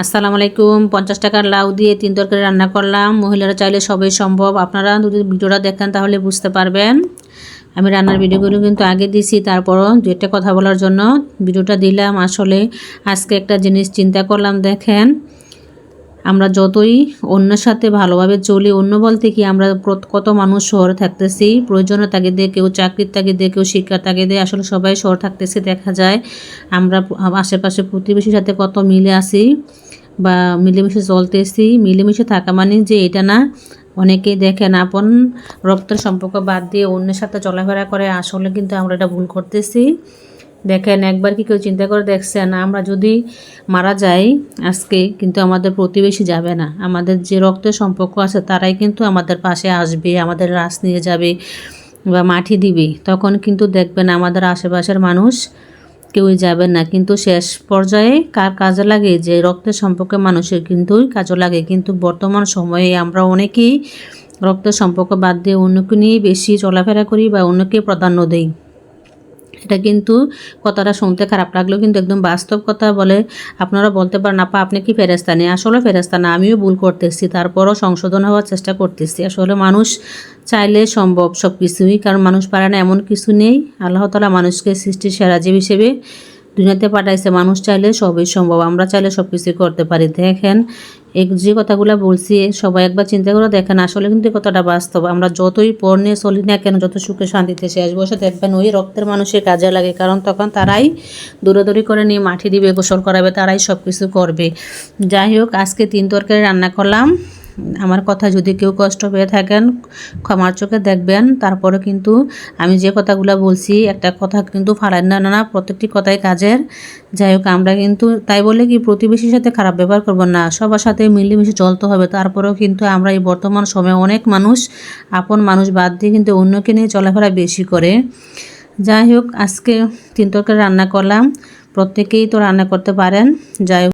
আসসালামু আলাইকুম। 50 টাকার লাউ দিয়ে 3 তরকারি রান্না করলাম। মহিলারা চাইলে সবই সম্ভব। আপনারা যদি ভিডিওটা দেখেন তাহলে বুঝতে পারবেন। আমি রান্নার ভিডিওগুলো কিন্তু আগে দিছি, তারপরও দু একটা কথা বলার জন্য ভিডিওটা দিলাম। আসলে আজকে একটা জিনিস চিন্তা করলাম, দেখেন আমরা যতই অন্যের সাথে ভালোভাবে চলি, অন্য বলতে কি আমরা কত মানুষ শহরে থাকতেছি প্রয়োজনের তাগিদে, কেউ চাকরির তাগিদে, কেউ শিক্ষার তাগিদে, আসলে সবাই শহর থাকতেছি। দেখা যায় আমরা আশেপাশে প্রতিবেশীর সাথে কত মিলে আছি বা মিলেমিশে চলতেছি। মিলেমিশে থাকা মানে যে এটা না, অনেকেই দেখেন আপন রক্তের সম্পর্ক বাদ দিয়ে অন্যের সাথে চলাফেরা করে, আসলে কিন্তু আমরা এটা ভুল করতেছি। দেখেন একবার কি কেউ চিন্তা করে দেখছেন, আমরা যদি মারা যাই আজকে, কিন্তু আমাদের প্রতিবেশী যাবে না, আমাদের যে রক্তের সম্পর্ক আছে তারাই কিন্তু আমাদের পাশে আসবে, আমাদের লাশ নিয়ে যাবে বা মাটি দিবে। তখন কিন্তু দেখবেন আমাদের আশেপাশের মানুষ কেউই যাবেন না। কিন্তু শেষ পর্যায়ে কার কাজে লাগে? যে রক্তের সম্পর্কে মানুষের কিন্তু কাজে লাগে। কিন্তু বর্তমান সময়ে আমরা অনেকেই রক্তের সম্পর্ক বাদ দিয়ে অন্যকে নিয়ে বেশি চলাফেরা করি বা অন্যকে প্রাধান্য দেই। এটা কিন্তু কথাটা শুনতে খারাপ লাগলেও কিন্তু একদম বাস্তব কথা। বলে আপনারা বলতে পারেন, আপা আপনি কি ফেরেস্তা নেই? আসলে ফেরেস্তা না, আমিও ভুল করতেছি, তারপরও সংশোধন হওয়ার চেষ্টা করতেছি। আসলে মানুষ চাইলে সম্ভব সব কিছুই, কারণ মানুষ পারে না এমন কিছু নেই। আল্লাহ তাআলা মানুষকে সৃষ্টির সেরা জীব হিসেবে দুনিয়াতে পাঠাইছে। মানুষ চাইলে সবই সম্ভব, আমরা চাইলে সব কিছুই করতে পারি। দেখেন যে কথাগুলো বলছি সবাই একবার চিন্তা করে দেখেন, আসলে কিন্তু কথাটা বাস্তব। আমরা যতই পর নিয়ে চলি না কেন, যত সুখে শান্তিতে শেষ বসে দেখবেন ওই রক্তের মানুষের কাজে লাগে, কারণ তখন তারাই দৌড়াদৌড়ি করে নিয়ে মাটি দিবে, গোসল করাবে, তারাই সব কিছু করবে। যাই হোক, আজকে 3 তরকারি রান্না করলাম। আমার কথা যদি কেউ কষ্ট পেয়ে থাকেন ক্ষমার চোখে দেখবেন। তারপরে কিন্তু আমি যে কথাগুলো বলছি একটা কথা কিন্তু ফালান না, না প্রত্যেকটি কথাই কাজের। যাই হোক, আমরা কিন্তু তাই বলে কি প্রতিবেশীর সাথে খারাপ ব্যবহার করব না, সবার সাথে মিলেমিশে চলতে হবে। তারপরেও কিন্তু আমরা এই বর্তমান সময়ে অনেক মানুষ আপন মানুষ বাদ দিয়ে কিন্তু অন্যকে নিয়ে চলাফেরা বেশি করে। যাই হোক, আজকে 3 তরকারি রান্না করলাম। প্রত্যেকেই তো রান্না করতে পারেন। যাই হোক।